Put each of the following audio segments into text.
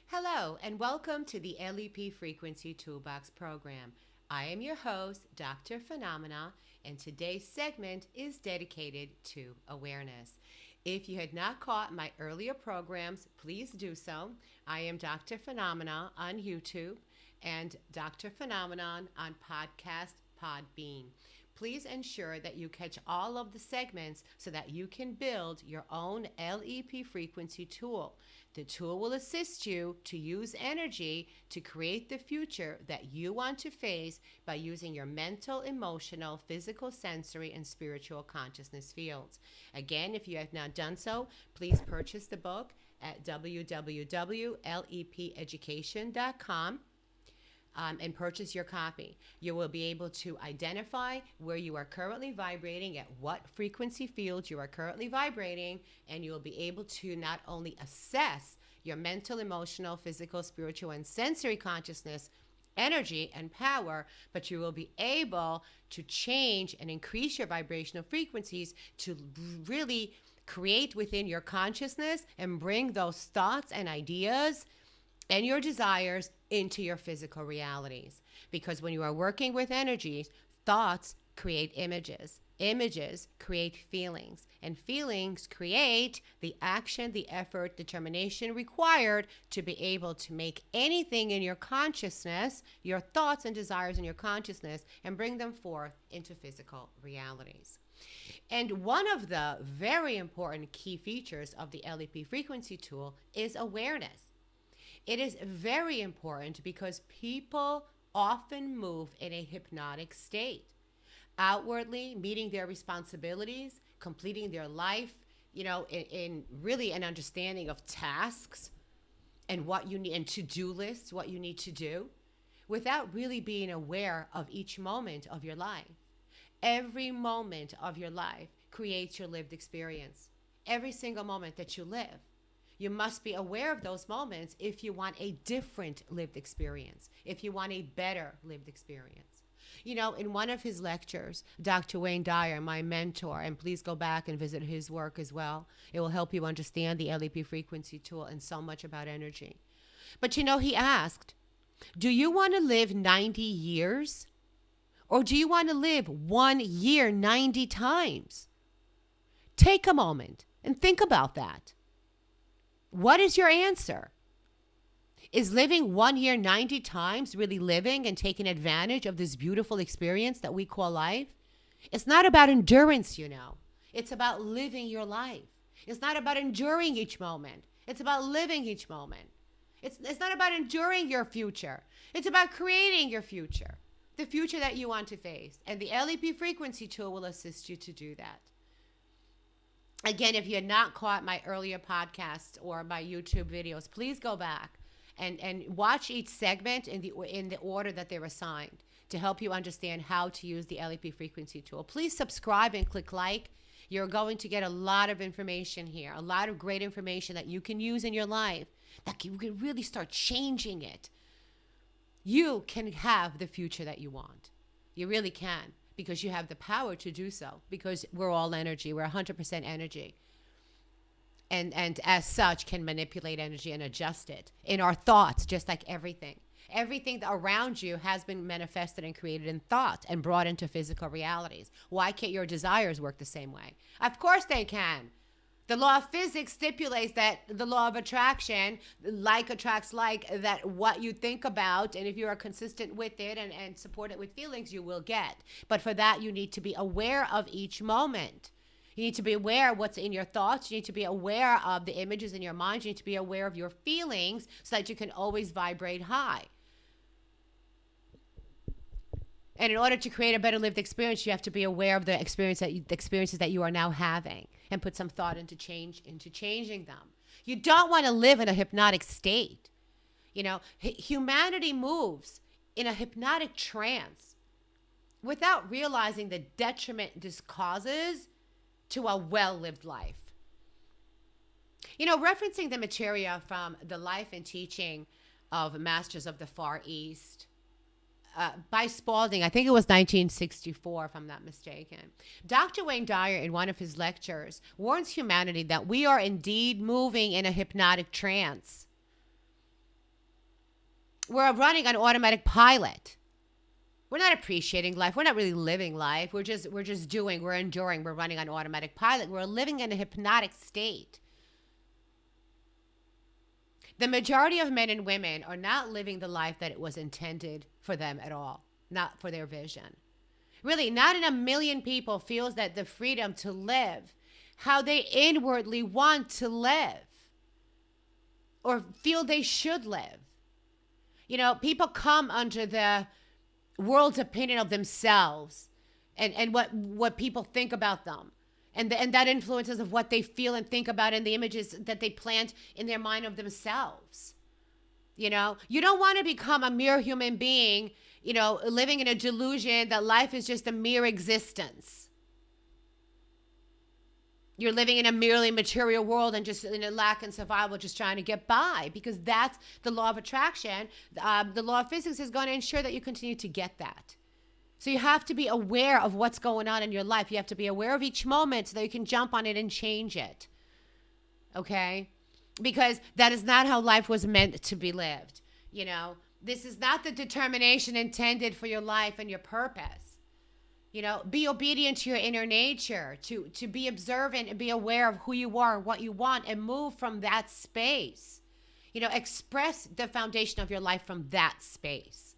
Hello, and welcome to the LEP Frequency Toolbox program. I am your host, Dr. Phenomena, and today's segment is dedicated to awareness. If you had not caught my earlier programs, please do so. I am Dr. Phenomena on YouTube and Dr. Phenomenon on podcast Podbean. Please ensure that you catch all of the segments so that you can build your own LEP frequency tool. The tool will assist you to use energy to create the future that you want to face by using your mental, emotional, physical, sensory, and spiritual consciousness fields. Again, if you have not done so, please purchase the book at www.lepeducation.com. And purchase your copy. You will be able to identify where you are currently vibrating, at what frequency field you are currently vibrating, and you will be able to not only assess your mental, emotional, physical, spiritual, and sensory consciousness energy and power, but you will be able to change and increase your vibrational frequencies to really create within your consciousness and bring those thoughts and ideas and your desires into your physical realities. Because when you are working with energies, thoughts create images. Images create feelings. And feelings create the action, the effort, determination required to be able to make anything in your consciousness, your thoughts and desires in your consciousness, and bring them forth into physical realities. And one of the very important key features of the LEP frequency tool is awareness. It is very important because people often move in a hypnotic state, outwardly meeting their responsibilities, completing their life, in really an understanding of tasks and what you need, and to-do lists, what you need to do, without really being aware of each moment of your life. Every moment of your life creates your lived experience. Every single moment that you live. You must be aware of those moments if you want a different lived experience, if you want a better lived experience. In one of his lectures, Dr. Wayne Dyer, my mentor, and please go back and visit his work as well. It will help you understand the LEP frequency tool and so much about energy. But he asked, do you want to live 90 years? Or do you want to live 1 year 90 times? Take a moment and think about that. What is your answer? Is living 1 year 90 times really living and taking advantage of this beautiful experience that we call life? It's not about endurance, It's about living your life. It's not about enduring each moment. It's about living each moment. It's not about enduring your future. It's about creating your future, the future that you want to face. And the LEP frequency tool will assist you to do that. Again, if you had not caught my earlier podcasts or my YouTube videos, please go back and watch each segment in the order that they're assigned to help you understand how to use the LEP frequency tool. Please subscribe and click like. You're going to get a lot of information here, a lot of great information that you can use in your life, that you can really start changing it. You can have the future that you want. You really can. Because you have the power to do so, because we're all energy. We're 100% energy. And as such, can manipulate energy and adjust it in our thoughts, just like everything. Everything around you has been manifested and created in thought and brought into physical realities. Why can't your desires work the same way? Of course they can. The law of physics stipulates that the law of attraction, like attracts like, that what you think about, and if you are consistent with it and support it with feelings, you will get. But for that, you need to be aware of each moment. You need to be aware of what's in your thoughts. You need to be aware of the images in your mind. You need to be aware of your feelings so that you can always vibrate high. And in order to create a better lived experience, you have to be aware of the experiences that you are now having, and put some thought into changing them. You don't want to live in a hypnotic state. Humanity moves in a hypnotic trance without realizing the detriment this causes to a well-lived life. Referencing the material from the life and teaching of Masters of the Far East, by Spalding, I think it was 1964, if I'm not mistaken. Dr. Wayne Dyer, in one of his lectures, warns humanity that we are indeed moving in a hypnotic trance. we're running on automatic pilot. We're not appreciating life. We're not really living life. We're just doing, we're enduring, we're running on automatic pilot. We're living in a hypnotic state. The majority of men and women are not living the life that it was intended for them at all, not for their vision. Really, not in a million people feels that the freedom to live how they inwardly want to live or feel they should live. You know, people come under the world's opinion of themselves and what people think about them. And that influences of what they feel and think about and the images that they plant in their mind of themselves. You know, you don't want to become a mere human being, you know, living in a delusion that life is just a mere existence. You're living in a merely material world and just in a lack and survival, just trying to get by, because that's the law of attraction. The law of physics is going to ensure that you continue to get that. So you have to be aware of what's going on in your life. You have to be aware of each moment so that you can jump on it and change it. Okay? Because that is not how life was meant to be lived. You know, this is not the determination intended for your life and your purpose. You know, be obedient to your inner nature, to be observant and be aware of who you are, what you want, and move from that space. You know, express the foundation of your life from that space.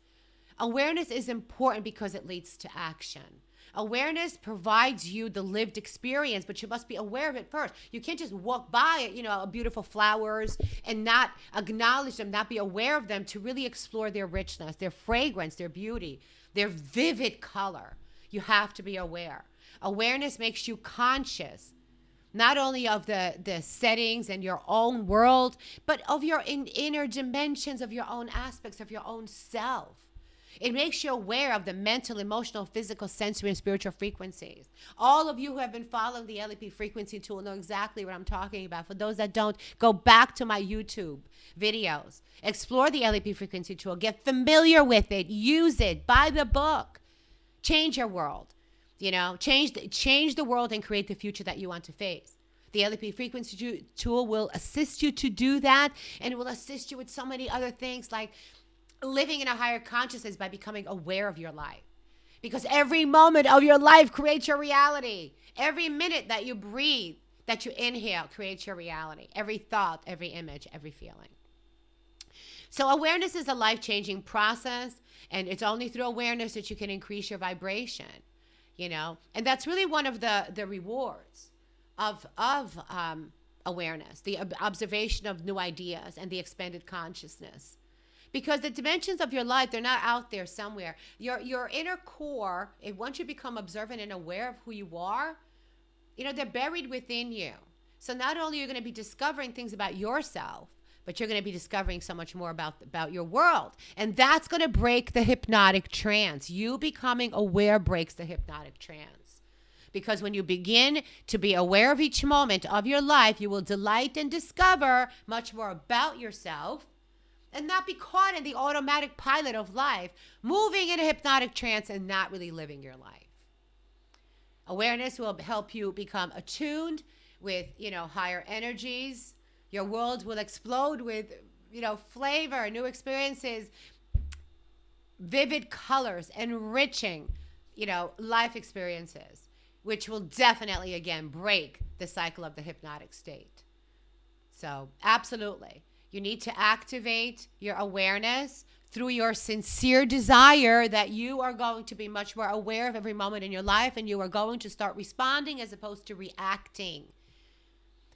Awareness is important because it leads to action. Awareness provides you the lived experience, but you must be aware of it first. You can't just walk by, you know, beautiful flowers and not acknowledge them, not be aware of them to really explore their richness, their fragrance, their beauty, their vivid color. You have to be aware. Awareness makes you conscious, not only of the settings and your own world, but of your inner dimensions, of your own aspects, of your own self. It makes you aware of the mental, emotional, physical, sensory, and spiritual frequencies. All of you who have been following the LEP frequency tool know exactly what I'm talking about. For those that don't, go back to my YouTube videos. Explore the LEP frequency tool. Get familiar with it. Use it. Buy the book. Change your world. You know, change the world and create the future that you want to face. The LEP frequency tool will assist you to do that, and it will assist you with so many other things like living in a higher consciousness by becoming aware of your life. Because every moment of your life creates your reality. Every minute that you breathe, that you inhale, creates your reality. Every thought, every image, every feeling. So awareness is a life-changing process, and it's only through awareness that you can increase your vibration, you know. And that's really one of the rewards of awareness, the observation of new ideas and the expanded consciousness. Because the dimensions of your life, they're not out there somewhere. Your inner core, once you become observant and aware of who you are, you know, they're buried within you. So not only are you going to be discovering things about yourself, but you're going to be discovering so much more about your world. And that's going to break the hypnotic trance. You becoming aware breaks the hypnotic trance. Because when you begin to be aware of each moment of your life, you will delight and discover much more about yourself and not be caught in the automatic pilot of life, moving in a hypnotic trance and not really living your life. Awareness will help you become attuned with, you know, higher energies. Your world will explode with, you know, flavor, new experiences, vivid colors, enriching, you know, life experiences, which will definitely, again, break the cycle of the hypnotic state. So, absolutely. You need to activate your awareness through your sincere desire that you are going to be much more aware of every moment in your life, and you are going to start responding as opposed to reacting.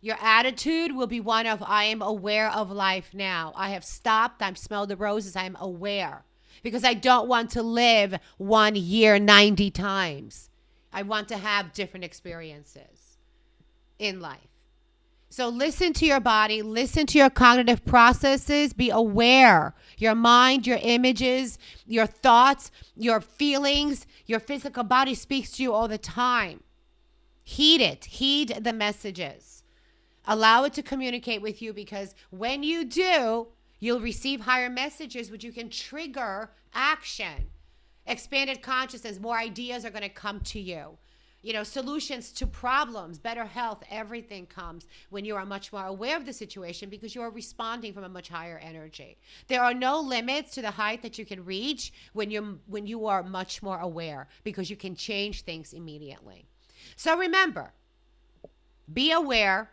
Your attitude will be one of, I am aware of life now. I have stopped. I've smelled the roses. I am aware. Because I don't want to live 1 year 90 times. I want to have different experiences in life. So listen to your body. Listen to your cognitive processes. Be aware. Your mind, your images, your thoughts, your feelings, your physical body speaks to you all the time. Heed it. Heed the messages. Allow it to communicate with you, because when you do, you'll receive higher messages, which you can trigger action. Expanded consciousness, more ideas are going to come to you. solutions to problems, better health, everything comes when you are much more aware of the situation because you are responding from a much higher energy. There are no limits to the height that you can reach when you are much more aware because you can change things immediately. So remember, be aware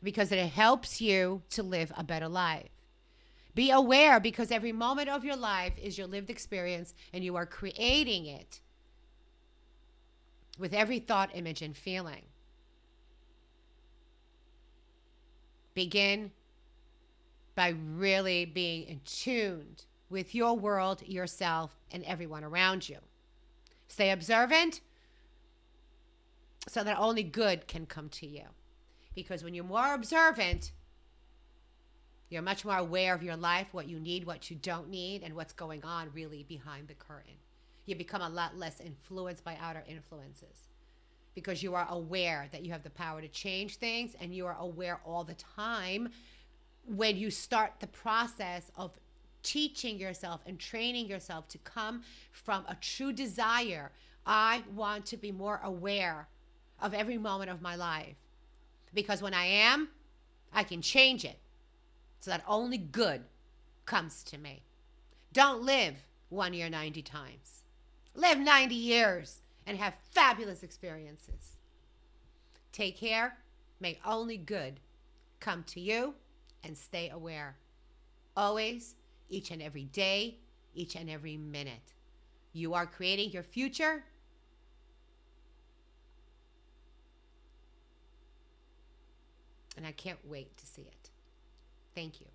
because it helps you to live a better life. Be aware because every moment of your life is your lived experience and you are creating it with every thought, image, and feeling. Begin by really being in tune with your world, yourself, and everyone around you. Stay observant so that only good can come to you. Because when you're more observant, you're much more aware of your life, what you need, what you don't need, and what's going on really behind the curtain. You become a lot less influenced by outer influences because you are aware that you have the power to change things, and you are aware all the time when you start the process of teaching yourself and training yourself to come from a true desire. I want to be more aware of every moment of my life because when I am, I can change it so that only good comes to me. Don't live 1 year 90 times. Live 90 years and have fabulous experiences. Take care. May only good come to you, and stay aware. Always, each and every day, each and every minute. You are creating your future. And I can't wait to see it. Thank you.